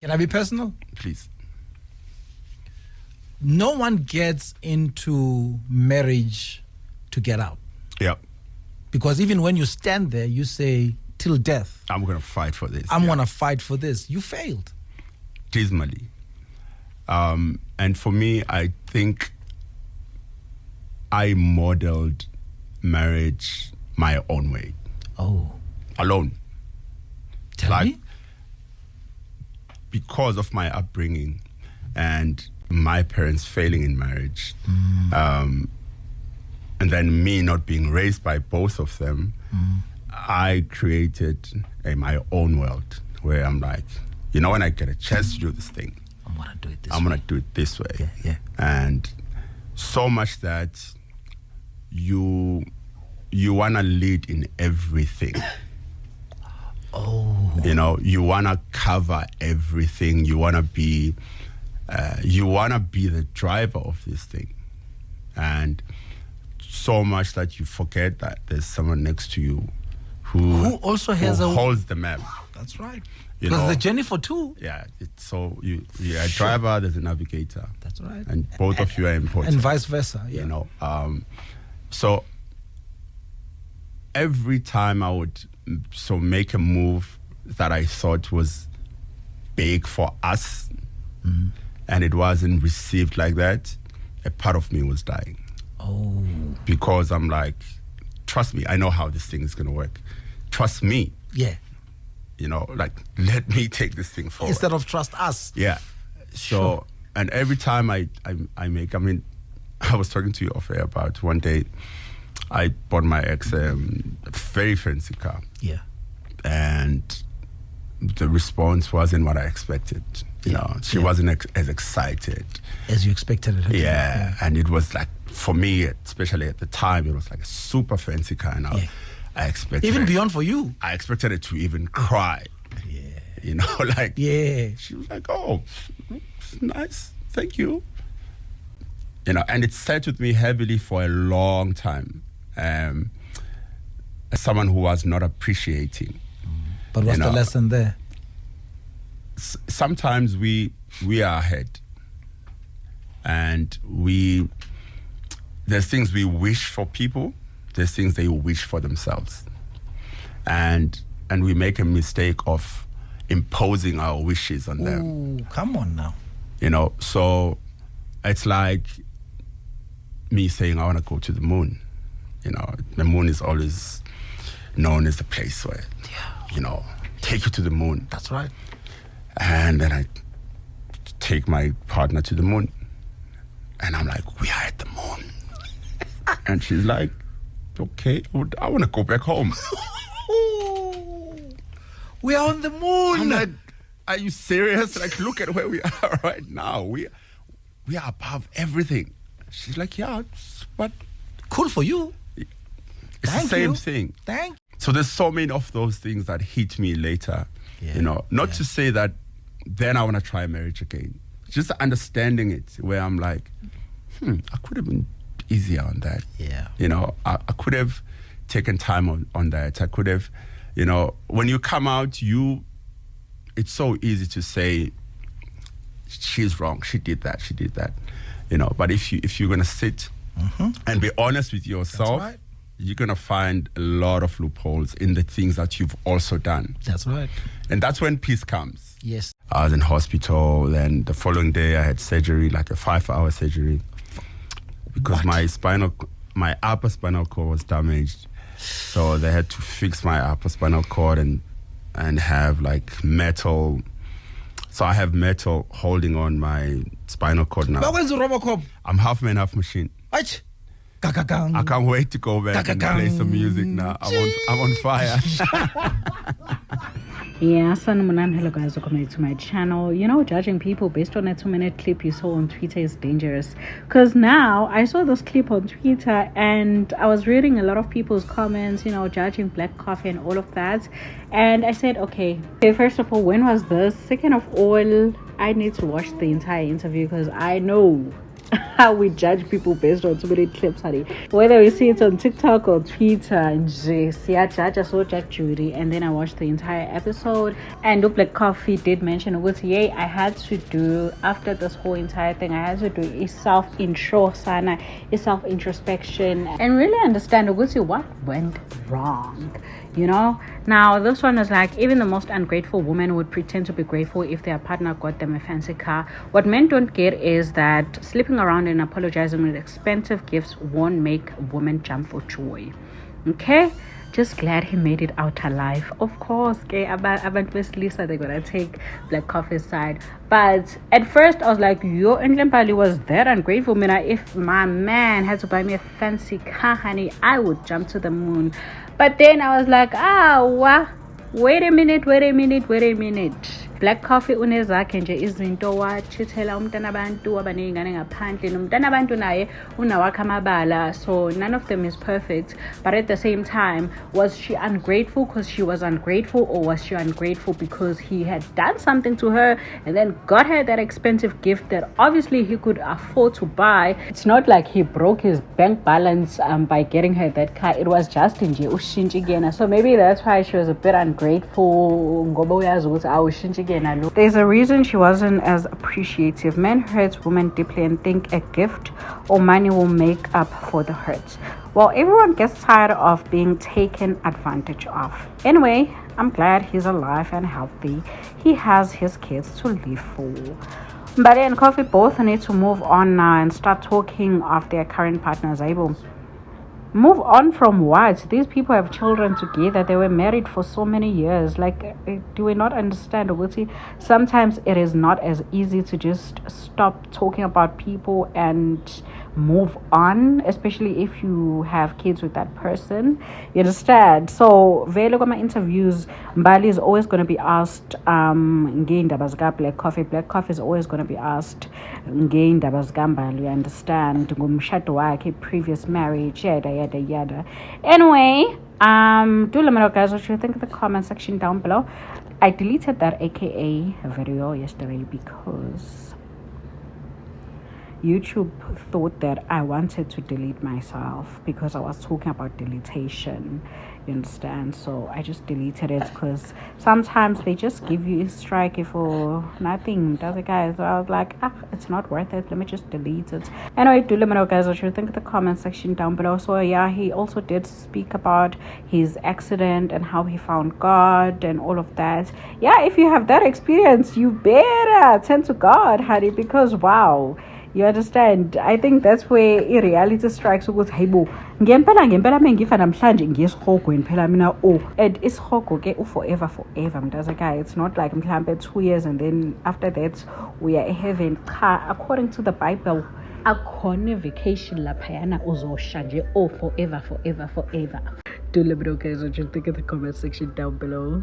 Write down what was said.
Can I be personal? Please. No one gets into marriage to get out. Yeah. Because even when you stand there, you say, till death, I'm going to fight for this. I'm going to fight for this. You failed. Dismally. And for me, I think I modeled marriage my own way. Oh. Alone. Tell me. Because of my upbringing and my parents failing in marriage, and then me not being raised by both of them, I created my own world where I'm like, when I get a chance to do this thing, I'm going to do it this way. Yeah. And so much that you want to lead in everything. Oh. You want to cover everything. You want to be the driver of this thing. And so much that you forget that there's someone next to you who also holds the map. That's right. Because the journey for two. Yeah. You're a driver, there's a navigator. That's right. And both of you are important. And vice versa. Yeah. So every time I would make a move that I thought was big for us, and it wasn't received like that, a part of me was dying. Oh. Because I'm like, trust me, I know how this thing is going to work. Trust me. Yeah. Let me take this thing forward. Instead of trust us. Yeah. So, and every time I was talking to you off air about one day, I bought my ex a very fancy car. Yeah. And the response wasn't what I expected. She wasn't as excited. As you expected it. Yeah. And it was like, for me, especially at the time, it was like a super fancy car. And I expected even beyond for you. I expected it to even cry. Yeah. Yeah. She was like, oh, nice. Thank you. And it sat with me heavily for a long time. As someone who was not appreciating. But what's the lesson there? Sometimes we are ahead. And there's things we wish for people. There's things they wish for themselves. And we make a mistake of imposing our wishes on them. Ooh, come on now. So it's like me saying I want to go to the moon. The moon is always known as the place where, take you to the moon. That's right. And then I take my partner to the moon. And I'm like, we are at the moon. And she's like, okay, I want to go back home. We are on the moon. I'm like, are you serious? Look at where we are right now. We are above everything. She's like, yeah, but cool for you. It's the same thing. Thank you. So there's so many of those things that hit me later. Yeah. Not to say that then I want to try marriage again. Just understanding it where I'm like, I could have been easier on that. Yeah. I could have taken time on that. I could have, when you come out, it's so easy to say, she's wrong, she did that. But if you're going to sit and be honest with yourself, right, you're going to find a lot of loopholes in the things that you've also done. That's right. And that's when peace comes. Yes. I was in hospital, then the following day I had surgery, like a 5-hour surgery, because my upper spinal cord was damaged. So they had to fix my upper spinal cord and have metal. So I have metal holding on my spinal cord now. I'm half man, half machine. What? I can't wait to go back and play some music now. I'm on fire. Yeah, hello guys, welcome to my channel. Judging people based on a 2-minute clip you saw on Twitter is dangerous. Because now I saw this clip on Twitter and I was reading a lot of people's comments, judging black coffee and all of that. And I said, okay, first of all, when was this? Second of all, I need to watch the entire interview because I know how we judge people based on too many clips, honey. Whether we see it on TikTok or Twitter, and I saw Jack Judy, and then I watched the entire episode. And Black Coffee did mention, yay, I had to do, after this whole entire thing, I had to do a self-introspection, and really understand what went wrong. Now this one is like, even the most ungrateful woman would pretend to be grateful if their partner got them a fancy car. What men don't get is that sleeping around and apologizing with expensive gifts won't make a woman jump for joy. Okay, just glad he made it out alive. Of course, okay, abantu besilisa, they're gonna take Black Coffee's side. But at first I was like, EnhleMbali was that ungrateful. If my man had to buy me a fancy car, honey, I would jump to the moon. But then I was like, wait a minute. Black Coffee unezakhe nje izinto wachithela umntana abantu abaneyingane ngaphandle nomntana abantu naye unawakhe amabala, so none of them is perfect. But at the same time, was she ungrateful because she was ungrateful, or was she ungrateful because he had done something to her and then got her that expensive gift that obviously he could afford to buy? It's not like he broke his bank balance by getting her that car. It was just nje ushintsha igena. So maybe that's why she was a bit ungrateful. There's a reason she wasn't as appreciative. Men hurt women deeply and think a gift or money will make up for the hurt. Well, everyone gets tired of being taken advantage of. Anyway, I'm glad he's alive and healthy. He has his kids to live for. Mbali and Coffee both need to move on now and start talking of their current partners. Move on from what? These people have children together. They were married for so many years. Like, do we not understand? Sometimes it is not as easy to just stop talking about people and move on, especially if you have kids with that person. You understand? So very look at my interviews, Mbali is always going to be asked Black Coffee is always going to be asked Mbali. You understand? Previous marriage, yada. Anyway, do let me know, guys, what you think in the comment section down below. I deleted that AKA video yesterday because YouTube thought that I wanted to delete myself because I was talking about deletion. You understand? So I just deleted it because sometimes they just give you a strike for nothing, does it, guys? So I was like, it's not worth it. Let me just delete it. Anyway, do let me know, guys, what you think in the comment section down below. So yeah, he also did speak about his accident and how he found God and all of that. Yeah, if you have that experience, you better turn to God, honey, because wow. You understand? I think that's where reality strikes ukuthi hayibo ngempela mengifa namhlanje ngiyesihogweni phela mina and isihogo ke forever mntazakazi. It's not like mhlambe 2 years and then after that we are in heaven. According to the Bible, akhona vacation laphayana uzosha nje forever. Do let me know, guys, what you think in the comment section down below.